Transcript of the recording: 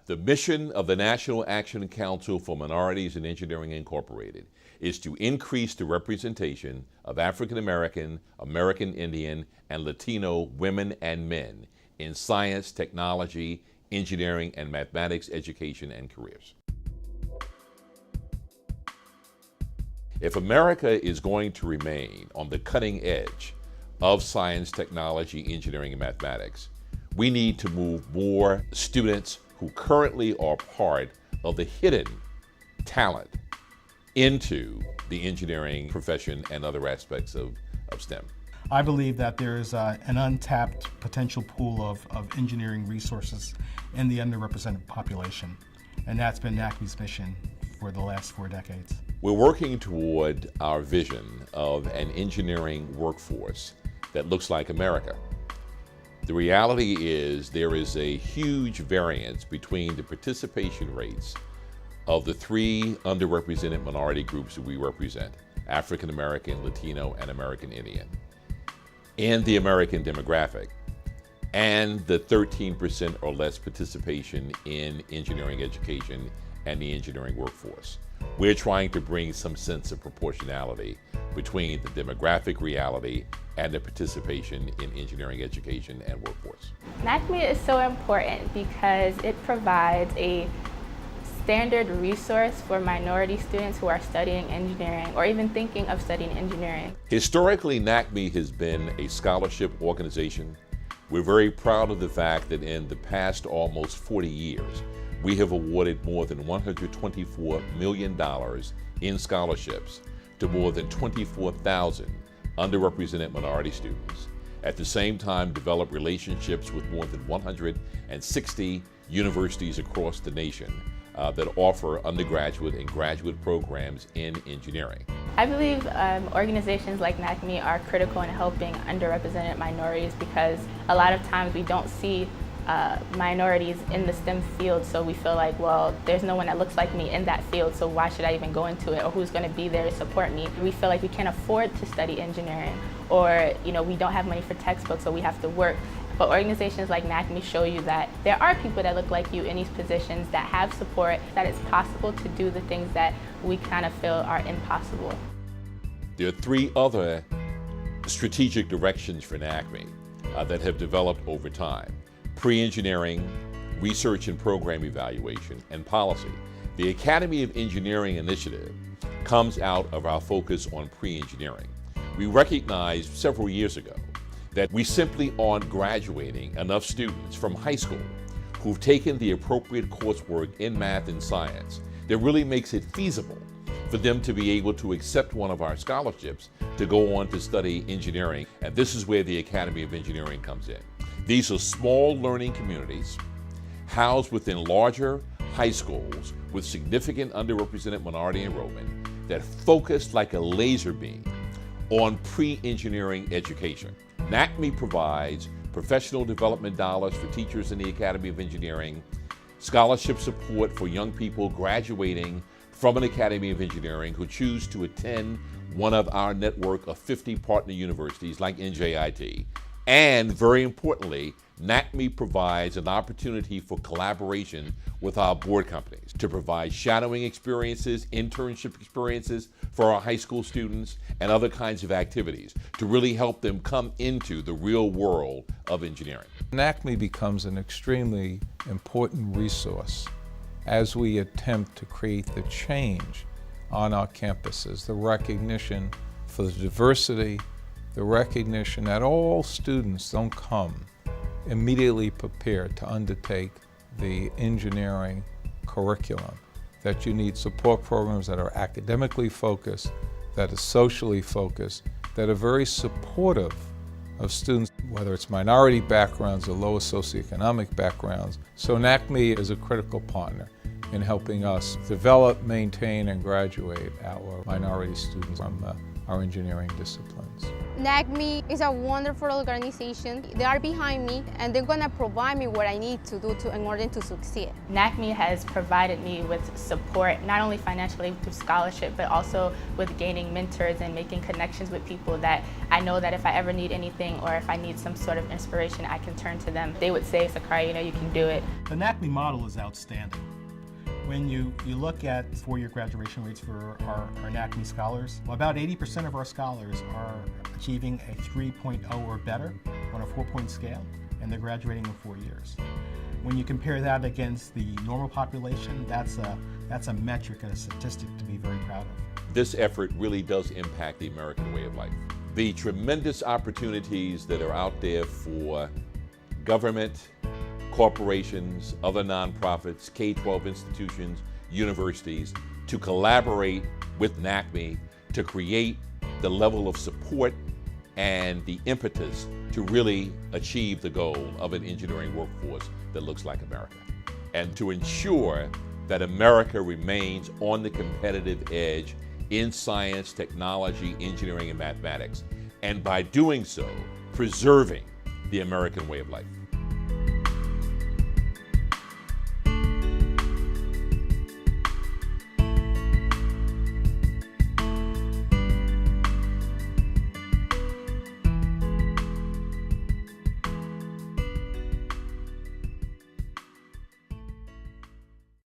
The mission of the National Action Council for Minorities in Engineering Incorporated is to increase the representation of African American, American Indian, and Latino women and men in science, technology, engineering, and mathematics education and careers. If America is going to remain on the cutting edge of science, technology, engineering, and mathematics, we need to move more students who currently are part of the hidden talent into the engineering profession and other aspects of STEM. I believe that there is an untapped potential pool of engineering resources in the underrepresented population, and that's been NACME's mission for the last 4 decades. We're working toward our vision of an engineering workforce that looks like America. The reality is there is a huge variance between the participation rates of the 3 underrepresented minority groups that we represent, African American, Latino, and American Indian, in the American demographic, and the 13% or less participation in engineering education and the engineering workforce. We're trying to bring some sense of proportionality between the demographic reality and the participation in engineering education and workforce. NACME is so important because it provides a standard resource for minority students who are studying engineering or even thinking of studying engineering. Historically, NACME has been a scholarship organization. We're very proud of the fact that in the past almost 40 years, we have awarded more than $124 million in scholarships to more than 24,000 underrepresented minority students. At the same time, developed relationships with more than 160 universities across the nation that offer undergraduate and graduate programs in engineering. I believe organizations like NACME are critical in helping underrepresented minorities because a lot of times we don't see minorities in the STEM field, so we feel like, well, there's no one that looks like me in that field, so why should I even go into it, or who's going to be there to support me? We feel like we can't afford to study engineering, or we don't have money for textbooks, so we have to work. But organizations like NACME show you that there are people that look like you in these positions that have support, that it's possible to do the things that we kind of feel are impossible. There are 3 other strategic directions for NACME that have developed over time: pre-engineering, research and program evaluation, and policy. The Academy of Engineering initiative comes out of our focus on pre-engineering. We recognized several years ago that we simply aren't graduating enough students from high school who've taken the appropriate coursework in math and science that really makes it feasible for them to be able to accept one of our scholarships to go on to study engineering. And this is where the Academy of Engineering comes in. These are small learning communities housed within larger high schools with significant underrepresented minority enrollment that focus like a laser beam on pre-engineering education. NACME provides professional development dollars for teachers in the Academy of Engineering, scholarship support for young people graduating from an Academy of Engineering who choose to attend one of our network of 50 partner universities like NJIT. And very importantly, NACME provides an opportunity for collaboration with our board companies to provide shadowing experiences, internship experiences for our high school students, and other kinds of activities to really help them come into the real world of engineering. NACME becomes an extremely important resource as we attempt to create the change on our campuses, the recognition for the diversity, the recognition that all students don't come immediately prepared to undertake the engineering curriculum, that you need support programs that are academically focused, that are socially focused, that are very supportive of students, whether it's minority backgrounds or lower socioeconomic backgrounds. So NACME is a critical partner in helping us develop, maintain, and graduate our minority students from our engineering disciplines. NACME is a wonderful organization. They are behind me and they're going to provide me what I need to do in order to succeed. NACME has provided me with support, not only financially through scholarship, but also with gaining mentors and making connections with people that I know that if I ever need anything or if I need some sort of inspiration, I can turn to them. They would say, Sukari, you know, you can do it. The NACME model is outstanding. When you look at four-year graduation rates for our NACME scholars, well, about 80% of our scholars are achieving a 3.0 or better on a 4-point scale, and they're graduating in 4 years. When you compare that against the normal population, that's a metric and a statistic to be very proud of. This effort really does impact the American way of life. The tremendous opportunities that are out there for government, corporations, other nonprofits, K-12 institutions, universities to collaborate with NACME to create the level of support and the impetus to really achieve the goal of an engineering workforce that looks like America, and to ensure that America remains on the competitive edge in science, technology, engineering, and mathematics, and by doing so, preserving the American way of life.